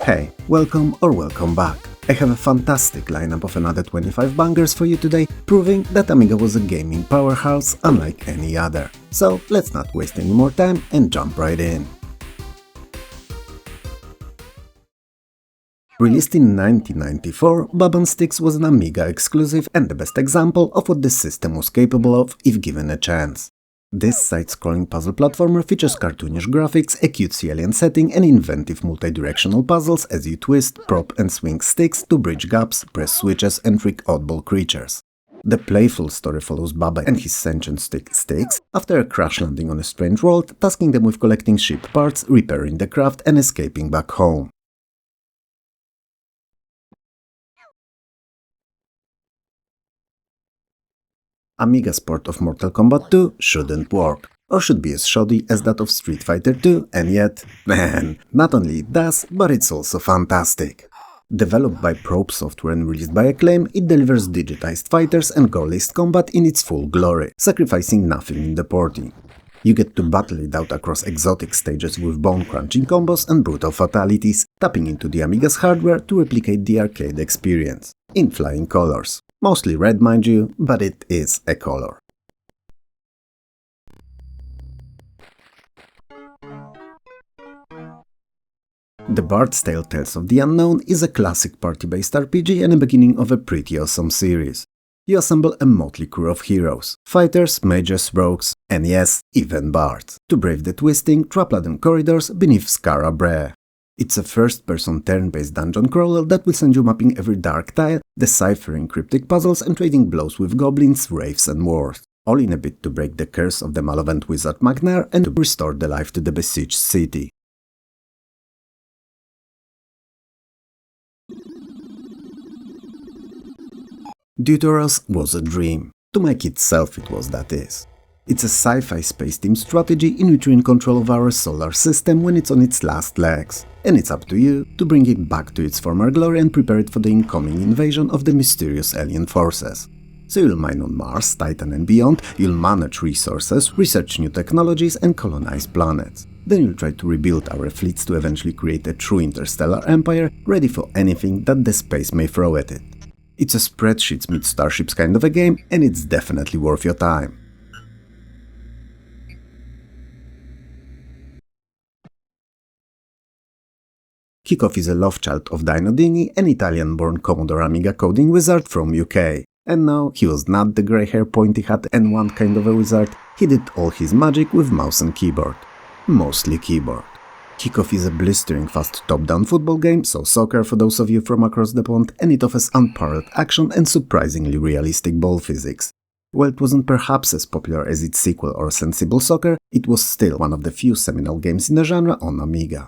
Hey, welcome or welcome back. I have a fantastic lineup of another 25 bangers for you today, proving that Amiga was a gaming powerhouse unlike any other. So let's not waste any more time and jump right in. Released in 1994, Bubba'n'Stix was an Amiga exclusive and the best example of what the system was capable of if given a chance. This side-scrolling puzzle platformer features cartoonish graphics, a cutesy alien setting and inventive multi-directional puzzles as you twist, prop and swing sticks to bridge gaps, press switches and trick oddball creatures. The playful story follows Bubba and his sentient stick Stix after a crash landing on a strange world, tasking them with collecting ship parts, repairing the craft and escaping back home. Amiga's port of Mortal Kombat II shouldn't work, or should be as shoddy as that of Street Fighter II, and yet, man, not only it does, but it's also fantastic. Developed by Probe Software and released by Acclaim, it delivers digitized fighters and gore-laced combat in its full glory, sacrificing nothing in the porting. You get to battle it out across exotic stages with bone-crunching combos and brutal fatalities, tapping into the Amiga's hardware to replicate the arcade experience, in flying colors. Mostly red, mind you, but it is a color. The Bard's Tale Tales of the Unknown is a classic party-based RPG and the beginning of a pretty awesome series. You assemble a motley crew of heroes, fighters, mages, rogues, and yes, even bards, to brave the twisting, trap-laden corridors beneath Skara Brae. It's a first-person turn-based dungeon crawler that will send you mapping every dark tile, deciphering cryptic puzzles and trading blows with goblins, wraiths and wars, all in a bid to break the curse of the malevolent wizard Magnar and to restore the life to the besieged city. Deuteros was a dream. To my kid self it was, that is. It's a sci-fi space team strategy in which you're in control of our solar system when it's on its last legs, and it's up to you to bring it back to its former glory and prepare it for the incoming invasion of the mysterious alien forces. So you'll mine on Mars, Titan and beyond, you'll manage resources, research new technologies and colonize planets. Then you'll try to rebuild our fleets to eventually create a true interstellar empire ready for anything that the space may throw at it. It's a spreadsheets meet starships kind of a game, and it's definitely worth your time. Kickoff is a love child of Dino Dini, an Italian-born Commodore Amiga coding wizard from UK. And no, he was not the grey-hair, pointy hat and one kind of a wizard, he did all his magic with mouse and keyboard. Mostly keyboard. Kickoff is a blistering fast top-down football game, so soccer for those of you from across the pond, and it offers unparalleled action and surprisingly realistic ball physics. While it wasn't perhaps as popular as its sequel or Sensible Soccer, it was still one of the few seminal games in the genre on Amiga.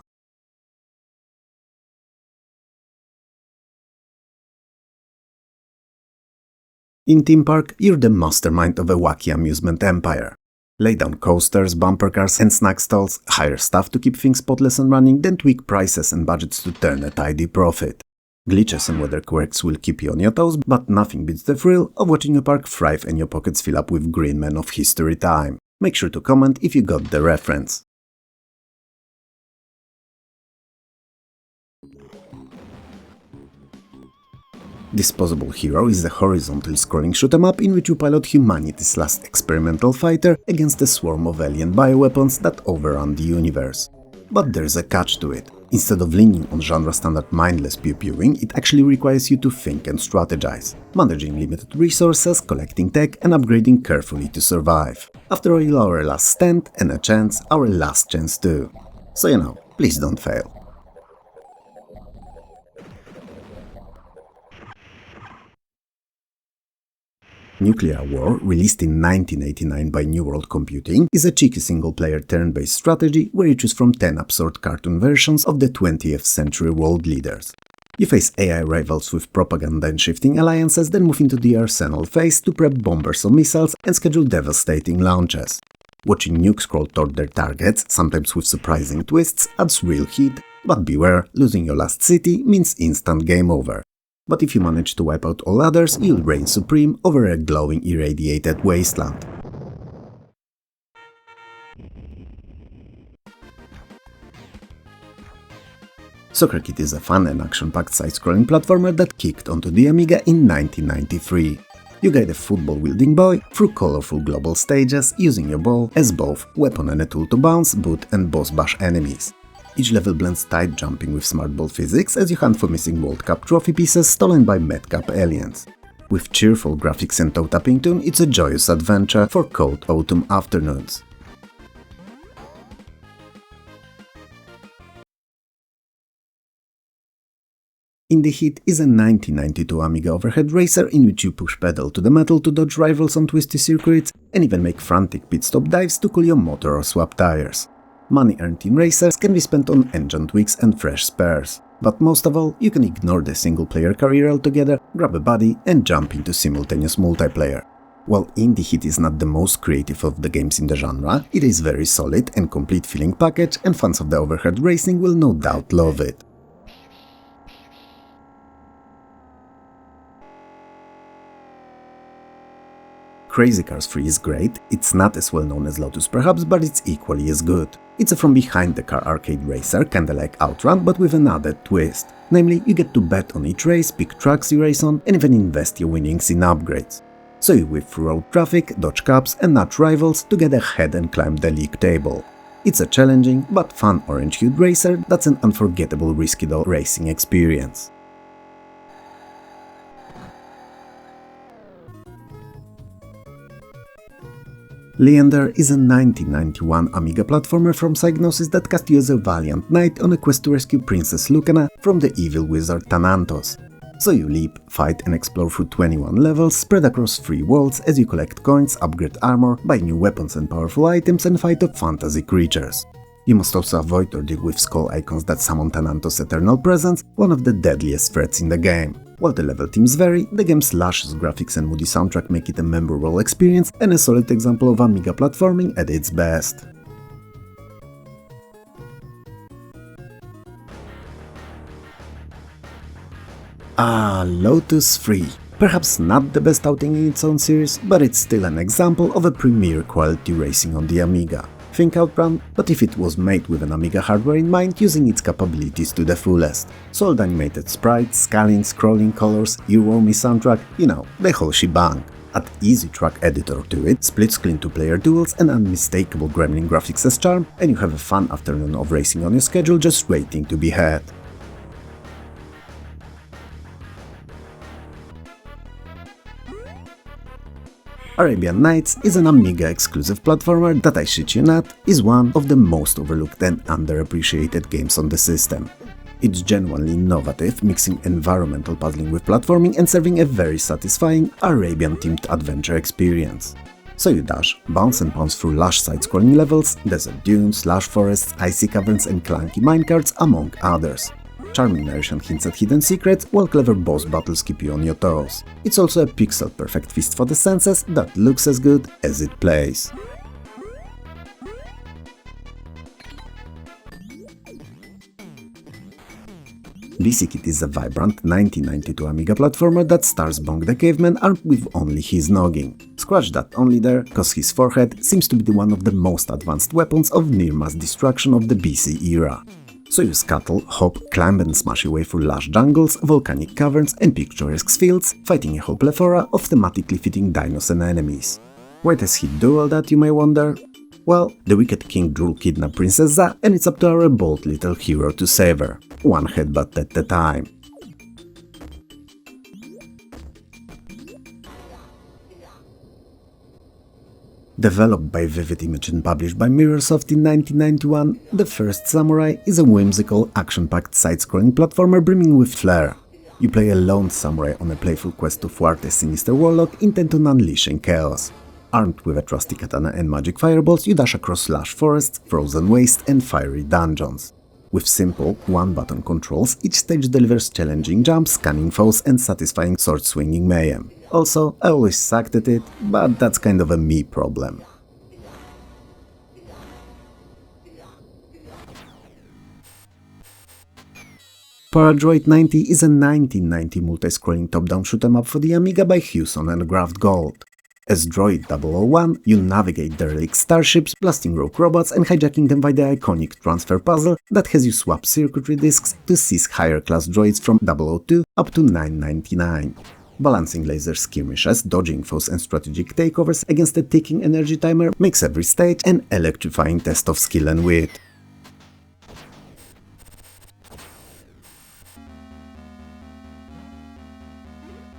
In Theme Park, you're the mastermind of a wacky amusement empire. Lay down coasters, bumper cars and snack stalls, hire staff to keep things spotless and running, then tweak prices and budgets to turn a tidy profit. Glitches and weather quirks will keep you on your toes, but nothing beats the thrill of watching your park thrive and your pockets fill up with green men of history time. Make sure to comment if you got the reference. Disposable Hero is a horizontally scrolling shoot-em-up in which you pilot humanity's last experimental fighter against a swarm of alien bioweapons that overrun the universe. But there's a catch to it. Instead of leaning on genre-standard mindless pew-pewing, it actually requires you to think and strategize, managing limited resources, collecting tech and upgrading carefully to survive. After all, our last stand and a chance, our last chance too. So please don't fail. Nuclear War, released in 1989 by New World Computing, is a cheeky single-player turn-based strategy where you choose from 10 absurd cartoon versions of the 20th century world leaders. You face AI rivals with propaganda and shifting alliances, then move into the arsenal phase to prep bombers or missiles and schedule devastating launches. Watching nukes crawl toward their targets, sometimes with surprising twists, adds real heat, but beware, losing your last city means instant game over. But if you manage to wipe out all others, you'll reign supreme over a glowing irradiated wasteland. Soccer Kid is a fun and action-packed side-scrolling platformer that kicked onto the Amiga in 1993. You guide a football-wielding boy through colorful global stages, using your ball as both weapon and a tool to bounce, boot and boss bash enemies. Each level blends tight jumping with smart ball physics as you hunt for missing World Cup trophy pieces stolen by Medcap aliens. With cheerful graphics and toe-tapping tune, it's a joyous adventure for cold autumn afternoons. Indy Heat is a 1992 Amiga overhead racer in which you push pedal to the metal to dodge rivals on twisty circuits and even make frantic pit-stop dives to cool your motor or swap tires. Money earned in racers can be spent on engine tweaks and fresh spares. But most of all, you can ignore the single-player career altogether, grab a buddy and jump into simultaneous multiplayer. While Indy Heat is not the most creative of the games in the genre, it is very solid and complete feeling package, and fans of the overhead racing will no doubt love it. Crazy Cars 3 is great, it's not as well known as Lotus perhaps, but it's equally as good. It's a from behind the car arcade racer, kinda like Outrun, but with an added twist. Namely, you get to bet on each race, pick tracks you race on, and even invest your winnings in upgrades. So you whip through road traffic, dodge cops, and nudge rivals to get ahead and climb the league table. It's a challenging, but fun orange-hued racer that's an unforgettable Wizkid racing experience. Leander is a 1991 Amiga platformer from Psygnosis that cast you as a valiant knight on a quest to rescue Princess Lucana from the evil wizard Thanatos. So you leap, fight and explore through 21 levels spread across 3 worlds as you collect coins, upgrade armor, buy new weapons and powerful items and fight off fantasy creatures. You must also avoid or deal with skull icons that summon Thanatos' eternal presence, one of the deadliest threats in the game. While the level themes vary, the game's luscious graphics and moody soundtrack make it a memorable experience and a solid example of Amiga platforming at its best. Lotus 3. Perhaps not the best outing in its own series, but it's still an example of a premier quality racing on the Amiga. Think Outrun, but if it was made with an Amiga hardware in mind, using its capabilities to the fullest. Solid animated sprites, scaling, scrolling colors, earwormy soundtrack, you know, the whole shebang. Add easy track editor to it, split-screen 2-player duels and unmistakable gremlin graphics as charm, and you have a fun afternoon of racing on your schedule just waiting to be had. Arabian Nights is an Amiga exclusive platformer that, I shit you not, is one of the most overlooked and underappreciated games on the system. It's genuinely innovative, mixing environmental puzzling with platforming and serving a very satisfying Arabian-themed adventure experience. So you dash, bounce and pounce through lush side-scrolling levels, desert dunes, lush forests, icy caverns and clunky minecarts, among others. Charming narration hints at hidden secrets, while clever boss battles keep you on your toes. It's also a pixel-perfect feast for the senses that looks as good as it plays. Wizkid is a vibrant 1992 Amiga platformer that stars Bong the Caveman armed with only his noggin. Scratch that only there, cause his forehead seems to be one of the most advanced weapons of near-mass destruction of the BC era. So you scuttle, hop, climb and smash your way through lush jungles, volcanic caverns and picturesque fields, fighting a whole plethora of thematically fitting dinos and enemies. Why does he do all that, you may wonder? Well, the wicked King Drool kidnapped Princess Za, and it's up to our bold little hero to save her, one headbutt at a time. Developed by Vivid Image and published by Mirrorsoft in 1991, The First Samurai is a whimsical, action-packed side-scrolling platformer brimming with flair. You play a lone samurai on a playful quest to thwart a sinister warlock intent on unleashing chaos. Armed with a trusty katana and magic fireballs, you dash across lush forests, frozen wastes and fiery dungeons. With simple, one-button controls, each stage delivers challenging jumps, cunning foes and satisfying sword-swinging mayhem. Also, I always sucked at it, but that's kind of a me problem. Paradroid 90 is a 1990 multi-scrolling top-down shoot-'em-up for the Amiga by Hewson and Graft Gold. As Droid 001, you navigate derelict starships, blasting rogue robots and hijacking them via the iconic transfer puzzle that has you swap circuitry disks to seize higher class droids from 002 up to 999. Balancing laser skirmishes, dodging foes and strategic takeovers against a ticking energy timer makes every stage an electrifying test of skill and wit.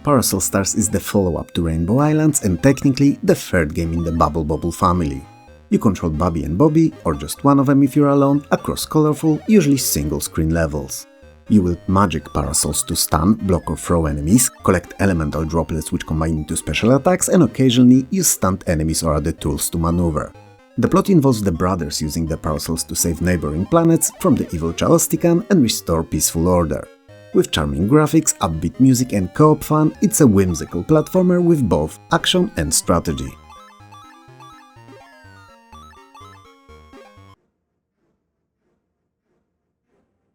Parasol Stars is the follow-up to Rainbow Islands and technically the third game in the Bubble Bobble family. You control Bubby and Bobby, or just one of them if you're alone, across colorful, usually single-screen levels. You wield magic parasols to stun, block or throw enemies, collect elemental droplets which combine into special attacks, and occasionally use stunned enemies or other tools to maneuver. The plot involves the brothers using the parasols to save neighboring planets from the evil Chaostican and restore peaceful order. With charming graphics, upbeat music and co-op fun, it's a whimsical platformer with both action and strategy.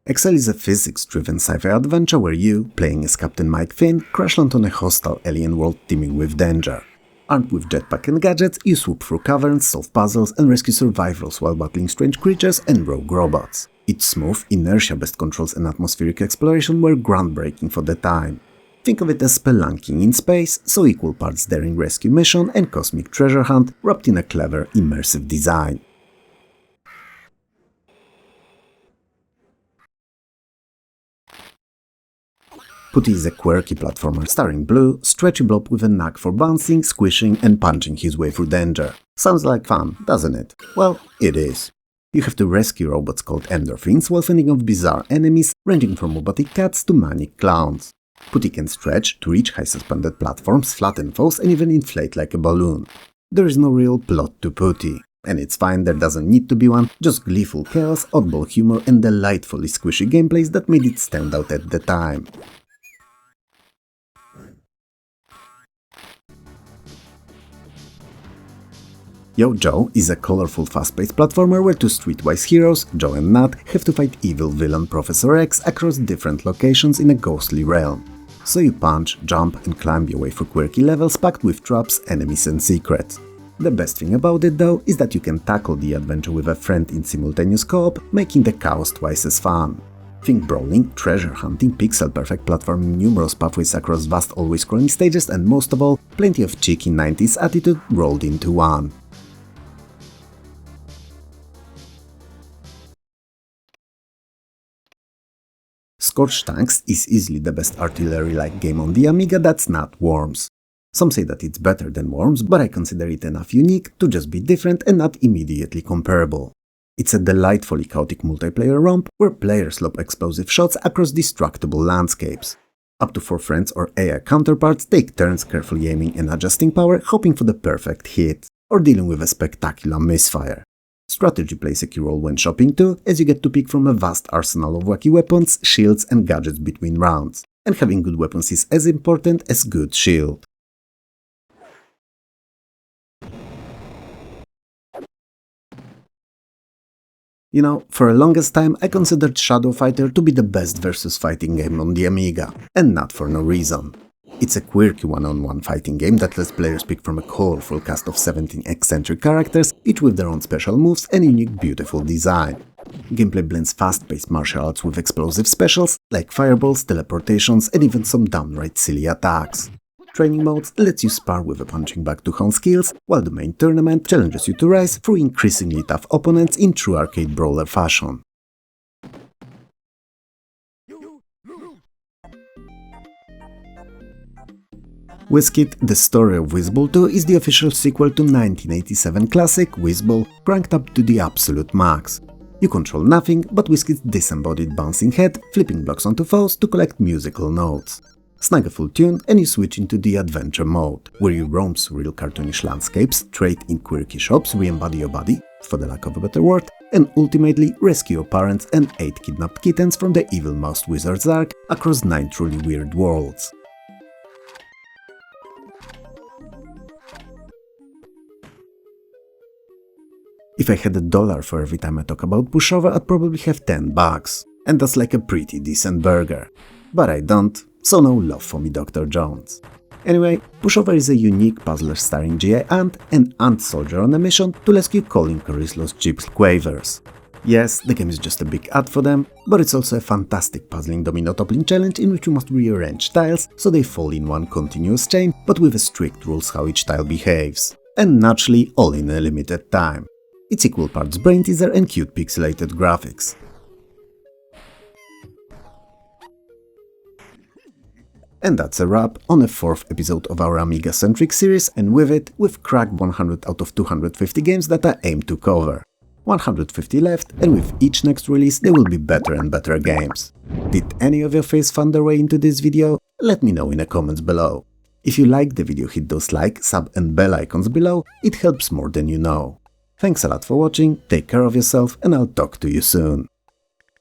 Exile is a physics-driven sci-fi adventure where you, playing as Captain Mike Finn, crash land on a hostile alien world teeming with danger. Armed with jetpack and gadgets, you swoop through caverns, solve puzzles and rescue survivors while battling strange creatures and rogue robots. Its smooth, inertia-based controls and atmospheric exploration were groundbreaking for the time. Think of it as spelunking in space, so equal parts daring rescue mission and cosmic treasure hunt wrapped in a clever, immersive design. Putty is a quirky platformer starring Blue, stretchy blob with a knack for bouncing, squishing and punching his way through danger. Sounds like fun, doesn't it? Well, it is. You have to rescue robots called endorphins while fending off bizarre enemies ranging from robotic cats to manic clowns. Putty can stretch to reach high suspended platforms, flatten foes and even inflate like a balloon. There is no real plot to Putty. And it's fine, there doesn't need to be one, just gleeful chaos, oddball humor and delightfully squishy gameplays that made it stand out at the time. Yo Joe is a colorful fast-paced platformer where two streetwise heroes, Joe and Nat, have to fight evil villain Professor X across different locations in a ghostly realm. So you punch, jump and climb your way through quirky levels packed with traps, enemies and secrets. The best thing about it though is that you can tackle the adventure with a friend in simultaneous co-op, making the chaos twice as fun. Think brawling, treasure hunting, pixel-perfect platforming, numerous pathways across vast always scrolling stages and most of all, plenty of cheeky 90s attitude rolled into one. Scorched Tanks is easily the best artillery-like game on the Amiga that's not Worms. Some say that it's better than Worms, but I consider it enough unique to just be different and not immediately comparable. It's a delightfully chaotic multiplayer romp where players lob explosive shots across destructible landscapes. Up to 4 friends or AI counterparts take turns carefully aiming and adjusting power, hoping for the perfect hit, or dealing with a spectacular misfire. Strategy plays a key role when shopping too, as you get to pick from a vast arsenal of wacky weapons, shields and gadgets between rounds, and having good weapons is as important as good shield. You know, for the longest time I considered Shadow Fighter to be the best versus fighting game on the Amiga, and not for no reason. It's a quirky one-on-one fighting game that lets players pick from a colorful cast of 17 eccentric characters, each with their own special moves and unique beautiful design. Gameplay blends fast-paced martial arts with explosive specials, like fireballs, teleportations and even some downright silly attacks. Training modes lets you spar with a punching bag to hone skills, while the main tournament challenges you to rise through increasingly tough opponents in true arcade brawler fashion. Wizkid, The Story of Wizball 2 is the official sequel to 1987 classic Wizball, cranked up to the absolute max. You control nothing but Wizkid's disembodied bouncing head, flipping blocks onto foes to collect musical notes. Snag a full tune and you switch into the adventure mode, where you roam through real cartoonish landscapes, trade in quirky shops, re-embody your body, for the lack of a better word, and ultimately rescue your parents and 8 kidnapped kittens from the evil-mouthed wizard's ark across 9 truly weird worlds. If I had $1 for every time I talk about Pushover, I'd probably have $10, and that's like a pretty decent burger. But I don't, so no love for me, Dr. Jones. Anyway, Pushover is a unique puzzler starring GI Ant, an ant soldier on a mission to rescue Colin Curry's lost gypsy quavers. Yes, the game is just a big ad for them, but it's also a fantastic puzzling domino toppling challenge in which you must rearrange tiles so they fall in one continuous chain, but with strict rules how each tile behaves. And naturally, all in a limited time. It's equal parts brain teaser and cute pixelated graphics. And that's a wrap on a 4th episode of our Amiga-centric series, and with it, we've cracked 100 out of 250 games that I aim to cover. 150 left, and with each next release there will be better and better games. Did any of your face find their way into this video? Let me know in the comments below. If you liked the video, hit those like, sub and bell icons below, it helps more than you know. Thanks a lot for watching, take care of yourself, and I'll talk to you soon.